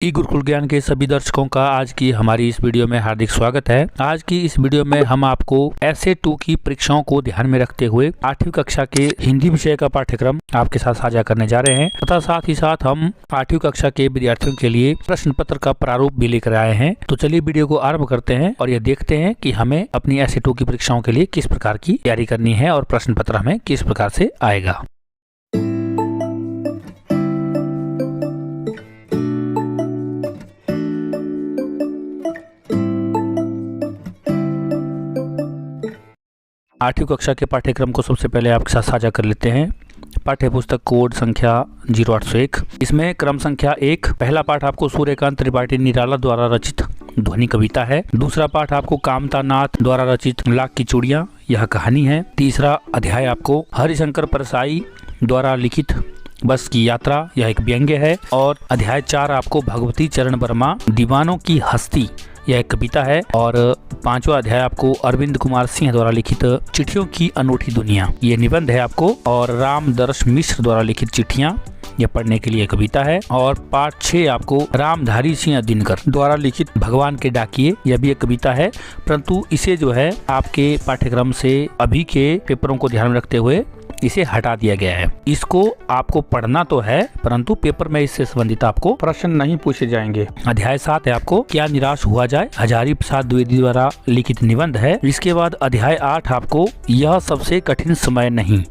ई गुरुकुल ज्ञान के सभी दर्शकों का आज की हमारी इस वीडियो में हार्दिक स्वागत है। आज की इस वीडियो में हम आपको एसए 2 की परीक्षाओं को ध्यान में रखते हुए 8वीं कक्षा के हिंदी विषय का पाठ्यक्रम आपके साथ साझा करने जा रहे हैं तथा साथ ही साथ हम 8वीं कक्षा के विद्यार्थियों के लिए प्रश्न पत्र का प्रारूप भी लेकर आए हैं। तो चलिए वीडियो को आरम्भ करते हैं और ये देखते हैं कि हमें अपनी एसए 2 की परीक्षाओं के लिए किस प्रकार की तैयारी करनी है और प्रश्न पत्र हमें किस प्रकार से आएगा। आठवीं कक्षा के पाठ्यक्रम को सबसे पहले आपके साथ साझा कर लेते हैं। पाठ्य पुस्तक कोड संख्या 0801। इसमें क्रम संख्या 1 पहला पाठ आपको सूर्यकांत त्रिपाठी निराला द्वारा रचित ध्वनि कविता है। दूसरा पाठ आपको कामता नाथ द्वारा रचित लाख की चूड़ियां, यह कहानी है। तीसरा अध्याय आपको हरिशंकर परसाई द्वारा लिखित बस की यात्रा, यह एक व्यंग्य है। और अध्याय 4 आपको भगवती चरण वर्मा दीवानों की हस्ती, यह एक कविता है। और 5वां अध्याय आपको अरविंद कुमार सिंह द्वारा लिखित चिट्ठियों की अनूठी दुनिया, ये निबंध है आपको। और रामदर्श मिश्र द्वारा लिखित चिट्ठियां, यह पढ़ने के लिए कविता है। और पाठ 6 आपको रामधारी सिंह दिनकर द्वारा लिखित भगवान के डाकिए, यह भी एक कविता है। परंतु इसे जो है आपके पाठ्यक्रम से अभी के पेपरों को ध्यान में रखते हुए इसे हटा दिया गया है। इसको आपको पढ़ना तो है परंतु पेपर में इससे संबंधित आपको प्रश्न नहीं पूछे जाएंगे। अध्याय 7 है आपको क्या निराश हुआ जाए, हजारी प्रसाद द्विवेदी द्वारा लिखित निबंध है। इसके बाद अध्याय 8 आपको यह सबसे कठिन समय नहीं,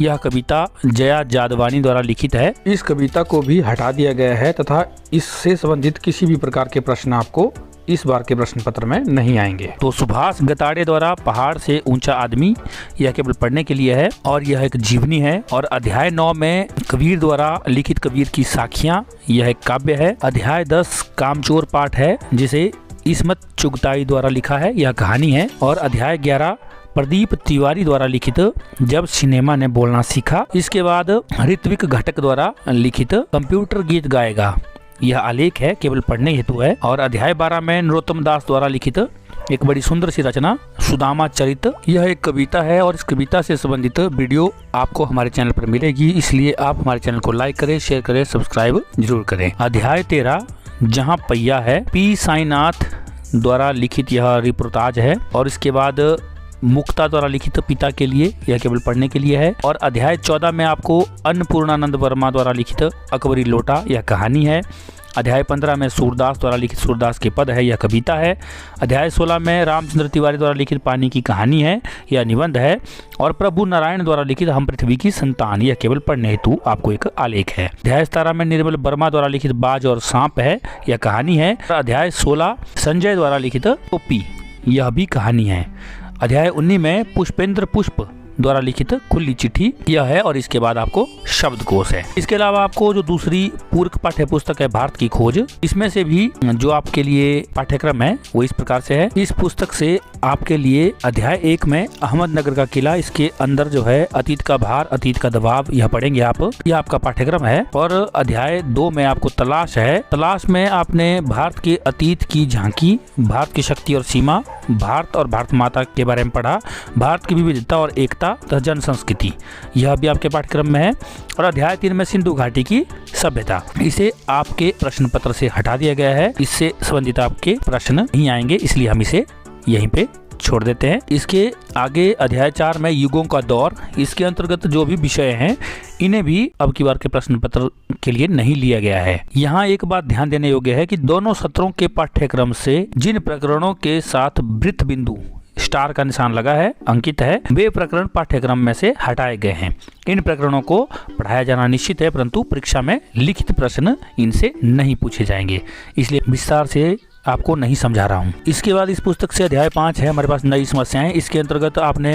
यह कविता जया जादवानी द्वारा लिखित है। इस कविता को भी हटा दिया गया है तथा इससे संबंधित किसी भी प्रकार के प्रश्न आपको इस बार के प्रश्न पत्र में नहीं आएंगे। तो सुभाष गताड़े द्वारा पहाड़ से ऊंचा आदमी, यह केवल पढ़ने के लिए है और यह एक जीवनी है। और अध्याय 9 में कबीर द्वारा लिखित कबीर की साखियां, यह एक काव्य है। अध्याय 10 कामचोर पाठ है जिसे इस्मत चुगताई द्वारा लिखा है, यह कहानी है। और अध्याय 11 प्रदीप तिवारी द्वारा लिखित जब सिनेमा ने बोलना सीखा। इसके बाद ऋत्विक घटक द्वारा लिखित कंप्यूटर गीत गाएगा, यह आलेख है, केवल पढ़ने हेतु है। और अध्याय 12 में नरोत्तम दास द्वारा लिखित एक बड़ी सुंदर सी रचना सुदामा चरित, यह एक कविता है। और इस कविता से संबंधित वीडियो आपको हमारे चैनल पर मिलेगी, इसलिए आप हमारे चैनल को लाइक करें, शेयर करें, सब्सक्राइब जरूर करें। अध्याय 13 जहाँ पैया है, पी साईनाथ द्वारा लिखित यह रिपोर्टाज है। और इसके बाद मुक्ता द्वारा लिखित पिता के लिए, यह केवल पढ़ने के लिए है। और अध्याय 14 में आपको अन्नपूर्णानंद वर्मा द्वारा लिखित अकबरी लोटा, यह कहानी है। अध्याय 15 में सूरदास द्वारा लिखित सूरदास के पद है, यह कविता है। अध्याय 16 में रामचंद्र तिवारी द्वारा लिखित पानी की कहानी है, यह निबंध है। और प्रभु नारायण द्वारा लिखित हम पृथ्वी की संतान, यह केवल पढ़ने हेतु आपको एक आलेख है। अध्याय 17 में निर्मल वर्मा द्वारा लिखित बाज और सांप है, यह कहानी है। अध्याय 16 संजय द्वारा लिखित ओपी, यह भी कहानी है। अध्याय 19 में पुष्पेंद्र पुष्प द्वारा लिखित खुली चिट्ठी, यह है। और इसके बाद आपको शब्दकोश है। इसके अलावा आपको जो दूसरी पूरक पाठ्य पुस्तक है भारत की खोज, इसमें से भी जो आपके लिए पाठ्यक्रम है वो इस प्रकार से है। इस पुस्तक से आपके लिए अध्याय 1 में अहमदनगर का किला, इसके अंदर जो है अतीत का भार, अतीत का दबाव, यह पढ़ेंगे आप, यह आपका पाठ्यक्रम है। और अध्याय 2 में आपको तलाश है। तलाश में आपने भारत के अतीत की झांकी, भारत की शक्ति और सीमा, भारत और भारत माता के बारे में पढ़ा, भारत की विविधता और एकता तथा जन संस्कृति, यह भी आपके पाठ्यक्रम में है। और अध्याय 3 में सिंधु घाटी की सभ्यता, इसे आपके प्रश्न पत्र से हटा दिया गया है, इससे संबंधित आपके प्रश्न नहीं आएंगे, इसलिए हम इसे यहीं पे छोड़ देते हैं। इसके आगे अध्याय 4 में युगों का दौर, इसके अंतर्गत जो भी विषय हैं इन्हें भी अब की बार के प्रश्न पत्र के लिए नहीं लिया गया है। यहाँ एक बात ध्यान देने योग्य है कि दोनों सत्रों के पाठ्यक्रम से जिन प्रकरणों के साथ वृत्त बिंदु स्टार का निशान लगा है, अंकित है, वे प्रकरण पाठ्यक्रम में से हटाए गए हैं। इन प्रकरणों को पढ़ाया जाना निश्चित है परंतु परीक्षा में लिखित प्रश्न इनसे नहीं पूछे जाएंगे, इसलिए विस्तार से आपको नहीं समझा रहा हूँ। इसके बाद इस पुस्तक से अध्याय 5 है हमारे पास नई समस्याएं। इसके अंतर्गत आपने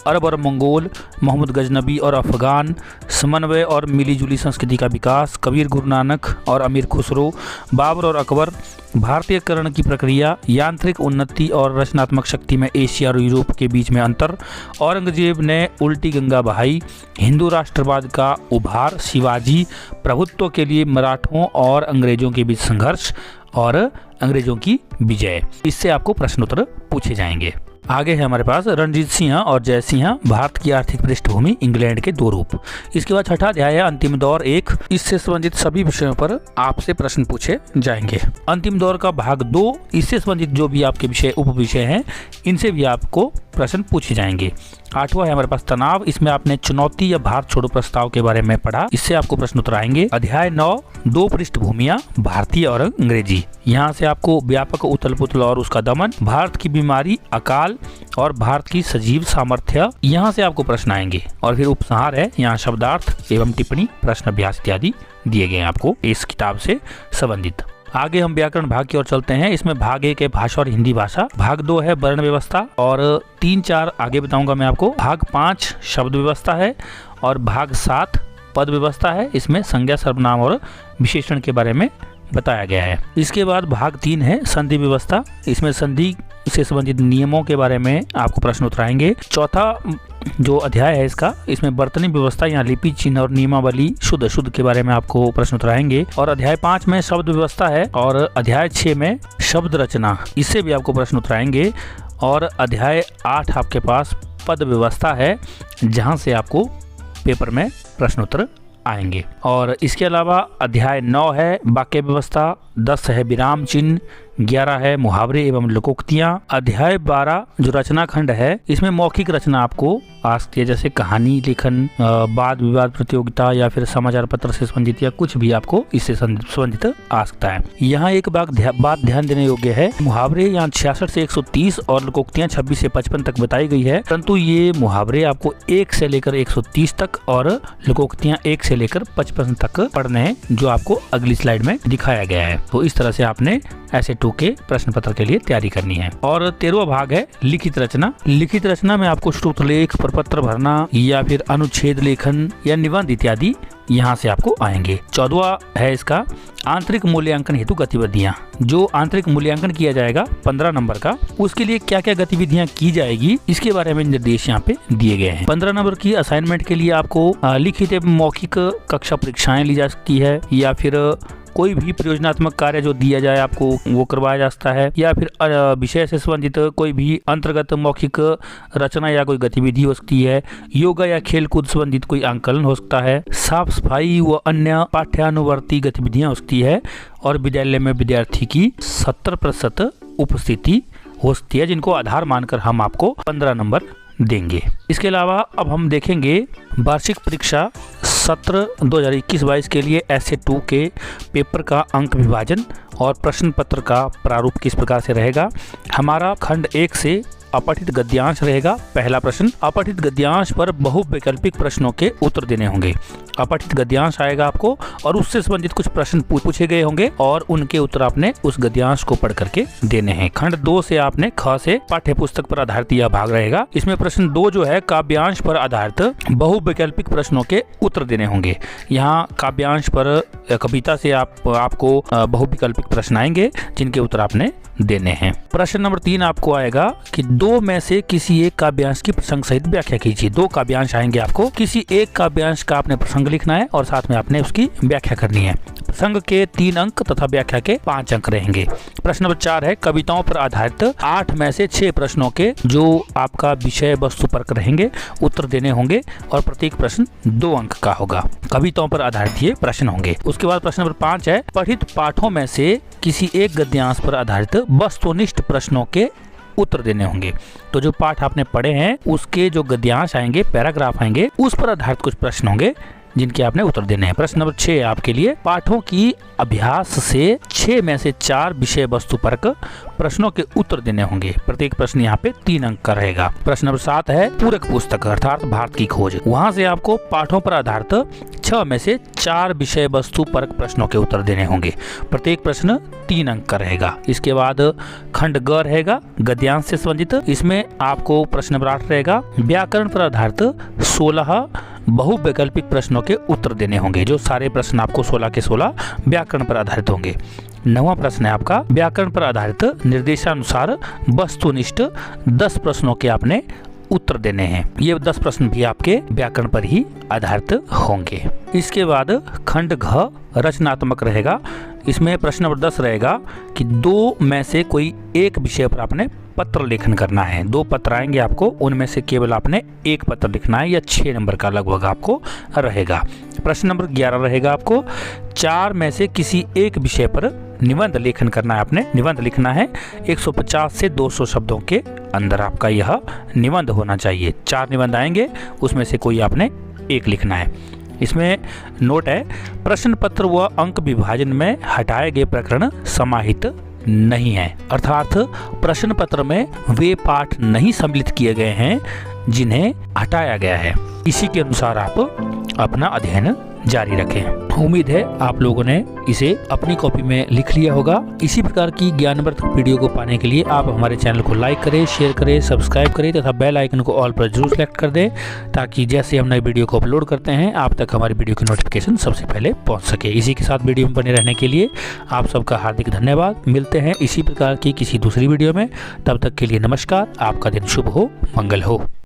अरब और मंगोल, मोहम्मद गजनबी और अफगान, समन्वय और मिलीजुली संस्कृति का विकास, कबीर गुरु नानक और अमीर खुसरो, बाबर और अकबर, भारतीयकरण की प्रक्रिया, यांत्रिक उन्नति और रचनात्मक शक्ति में एशिया और यूरोप के बीच में अंतर, औरंगजेब ने उल्टी गंगा बहाई, हिंदू राष्ट्रवाद का उभार, शिवाजी, प्रभुत्व के लिए मराठों और अंग्रेजों के बीच संघर्ष और अंग्रेजों की विजय, इससे आपको प्रश्नोत्तर पूछे जाएंगे। आगे है हमारे पास रणजीत सिंह और जय सिंह, भारत की आर्थिक पृष्ठभूमि, इंग्लैंड के दो रूप। इसके बाद छठा अध्याय है अंतिम दौर 1। इससे संबंधित सभी विषयों पर आपसे प्रश्न पूछे जाएंगे। अंतिम दौर का भाग 2, इससे संबंधित जो भी आपके विषय उप विषय हैं इनसे भी आपको प्रश्न पूछे जाएंगे। आठवां है हमारे पास तनाव। इसमें आपने चुनौती या भारत छोड़ो प्रस्ताव के बारे में पढ़ा, इससे आपको प्रश्न उत्तर आएंगे। अध्याय 9, दो पृष्ठभूमियां, भारतीय और अंग्रेजी। यहाँ से आपको व्यापक उथल पुथल और उसका दमन, भारत की बीमारी, अकाल और भारत की सजीव सामर्थ्य, यहाँ से आपको प्रश्न आएंगे। और फिर उपसंहार है, यहाँ शब्दार्थ एवं टिप्पणी, प्रश्न अभ्यास इत्यादि दिए गए हैं आपको इस किताब से संबंधित। आगे हम व्याकरण भाग की ओर चलते हैं। इसमें भाग 1 है भाषा और हिंदी भाषा, भाग 2 है वर्ण व्यवस्था और 3-4 आगे बताऊंगा मैं आपको। भाग 5 शब्द व्यवस्था है और भाग 7 पद व्यवस्था है। इसमें संज्ञा, सर्वनाम और विशेषण के बारे में बताया गया है। इसके बाद भाग 3 है संधि व्यवस्था। इसमें संधि से संबंधित नियमों के बारे में आपको प्रश्न उत्तर आएंगे। चौथा जो अध्याय है इसका, इसमें वर्तनी व्यवस्था, यहाँ लिपि, चिन्ह और नियमावली, शुद्ध अशुद्ध के बारे में आपको प्रश्न उत्तर आएंगे। और अध्याय 5 में शब्द व्यवस्था है और अध्याय 6 में शब्द रचना, इससे भी आपको प्रश्न उत्तर आएंगे। और अध्याय 8 आपके पास पद व्यवस्था है, जहाँ से आपको पेपर में प्रश्न उत्तर आएंगे। और इसके अलावा अध्याय 9 है वाक्य व्यवस्था, 10 है विराम चिन्ह, 11 है मुहावरे एवं लोकोक्तियां। अध्याय 12 जो रचना खंड है, इसमें मौखिक रचना आपको आ सकती है, जैसे कहानी लेखन, वाद विवाद प्रतियोगिता या फिर समाचार पत्र से संबंधित या कुछ भी आपको इससे संबंधित आ सकता है। यहाँ एक बात ध्यान देने योग्य है, मुहावरे यहाँ 66 से 130 और लोकोक्तियां 26 से 55 तक बताई गई है, परंतु ये मुहावरे आपको 1 से लेकर 130 तक और लोकोक्तियां 1 से लेकर 55 तक पढ़ने हैं, जो आपको अगली स्लाइड में दिखाया गया है। तो इस तरह से आपने ऐसे 2 के प्रश्न पत्र के लिए तैयारी करनी है। और 13वां भाग है लिखित रचना। लिखित रचना में आपको श्रुतलेख, प्रपत्र भरना या फिर अनुच्छेद लेखन या निबंध इत्यादि यहाँ से आपको आएंगे। 14वां है इसका आंतरिक मूल्यांकन हेतु गतिविधियाँ। जो आंतरिक मूल्यांकन किया जाएगा 15 नंबर का, उसके लिए क्या क्या गतिविधियाँ की जाएगी इसके बारे में निर्देश यहाँ पे दिए गए हैं। 15 नंबर की असाइनमेंट के लिए आपको लिखित एवं मौखिक कक्षा परीक्षाएं ली जा सकती है, या फिर कोई भी परियोजनात्मक कार्य जो दिया जाए आपको वो करवाया जा सकता है, या फिर विषय से संबंधित कोई भी अंतर्गत मौखिक रचना या कोई गतिविधि हो सकती है, योगा या खेल कूद संबंधित कोई आंकलन हो सकता है, साफ सफाई व अन्य पाठ्यानुवर्ती गतिविधियां हो सकती है, और विद्यालय में विद्यार्थी की 70% उपस्थिति हो सकती है, जिनको आधार मानकर हम आपको 15 नंबर देंगे। इसके अलावा अब हम देखेंगे वार्षिक परीक्षा सत्र 2021-22 के लिए ऐसे 2 के पेपर का अंक विभाजन और प्रश्न पत्र का प्रारूप किस प्रकार से रहेगा। हमारा खंड 1 से अपठित गद्यांश रहेगा। पहला प्रश्न, अपठित गद्यांश पर बहुवैकल्पिक प्रश्नों के उत्तर देने होंगे। अपठित गद्यांश आएगा आपको और उससे संबंधित कुछ प्रश्न पूछे गए होंगे और उनके उत्तर आपने उस गद्यांश को पढ़ करके देने हैं। खंड 2 से आपने ख से पाठ्य पुस्तक पर आधारित यह भाग रहेगा। इसमें प्रश्न 2 जो है काव्यांश पर आधारित बहुवैकल्पिक प्रश्नों के उत्तर देने होंगे। यहाँ काव्यांश पर कविता से आपको बहुवैकल्पिक प्रश्न आएंगे, जिनके उत्तर आपने देने हैं। प्रश्न नंबर 3 आपको आएगा कि 2 में से किसी एक काव्यांश की प्रसंग सहित व्याख्या कीजिए। 2 काव्यांश आएंगे आपको, किसी एक काव्यांश का आपने प्रसंग लिखना है और साथ में आपने उसकी व्याख्या करनी है। प्रसंग के 3 अंक तथा व्याख्या के 5 अंक रहेंगे। प्रश्न नंबर 4 है कविताओं पर आधारित 8 में से 6 प्रश्नों के जो आपका विषय वस्तु परक रहेंगे उत्तर देने होंगे और प्रत्येक प्रश्न 2 अंक का होगा। कविताओं पर आधारित ये प्रश्न होंगे। उसके बाद प्रश्न नंबर 5 है पठित पाठों में से किसी एक गद्यांश पर आधारित वस्तुनिष्ठ प्रश्नों के उत्तर देने होंगे। तो जो पाठ आपने पढ़े हैं उसके जो गद्यांश आएंगे, पैराग्राफ आएंगे, उस पर आधारित कुछ प्रश्न होंगे जिनके आपने उत्तर देने हैं। प्रश्न नंबर 6 आपके लिए पाठों की अभ्यास से 6 में से 4 विषय वस्तु परक प्रश्नों के उत्तर देने होंगे। प्रत्येक प्रश्न यहाँ पे 3 अंक का रहेगा। प्रश्न नंबर 7 है पूरक पुस्तक अर्थात भारत की खोज। वहाँ से आपको पाठों पर आधारित 6 में से 4 विषय वस्तु परक प्रश्नों के उत्तर देने होंगे। प्रत्येक प्रश्न 3 अंक का रहेगा। इसके बाद खंड ग रहेगा गद्यांश से संबंधित। इसमें आपको प्रश्न नंबर 8 रहेगा व्याकरण पर आधारित 16 बहुवैकल्पिक प्रश्नों के उत्तर देने होंगे। जो सारे प्रश्न आपको 16 के 16 व्याकरण पर आधारित होंगे। 9वां प्रश्न है आपका व्याकरण पर आधारित निर्देशानुसार वस्तुनिष्ठ 10 प्रश्नों के आपने उत्तर देने हैं। ये 10 प्रश्न भी आपके व्याकरण पर ही आधारित होंगे। इसके बाद खंड घ रचनात्मक रहेगा। इसमें प्रश्न नंबर 10 रहेगा कि 2 में से कोई एक विषय पर आपने पत्र लेखन करना है। 2 पत्र आएंगे आपको, उनमें से केवल आपने एक पत्र लिखना है, या 6 नंबर का लगभग आपको रहेगा। प्रश्न नंबर 11 रहेगा आपको 4 में से किसी एक विषय पर निबंध लेखन करना है। आपने निबंध लिखना है, 150 से 200 शब्दों के अंदर आपका यह निबंध होना चाहिए। 4 निबंध आएंगे, उसमें से कोई आपने एक लिखना है। इसमें नोट है, प्रश्न पत्र व अंक विभाजन में हटाए गए प्रकरण समाहित नहीं है, अर्थात प्रश्न पत्र में वे पाठ नहीं सम्मिलित किए गए हैं जिन्हें हटाया गया है। इसी के अनुसार आप अपना अध्ययन जारी रखें। उम्मीद है आप लोगों ने इसे अपनी कॉपी में लिख लिया होगा। इसी प्रकार की ज्ञानवर्धक वीडियो को पाने के लिए आप हमारे चैनल को लाइक करें, शेयर करें, सब्सक्राइब करें तथा बेल आइकन को ऑल पर जरूर सेलेक्ट कर दें, ताकि जैसे हम नई वीडियो को अपलोड करते हैं आप तक हमारी वीडियो की नोटिफिकेशन सबसे पहले पहुंच सके। इसी के साथ वीडियो में बने रहने के लिए आप सबका हार्दिक धन्यवाद। मिलते हैं इसी प्रकार की किसी दूसरी वीडियो में, तब तक के लिए नमस्कार। आपका दिन शुभ हो, मंगल हो।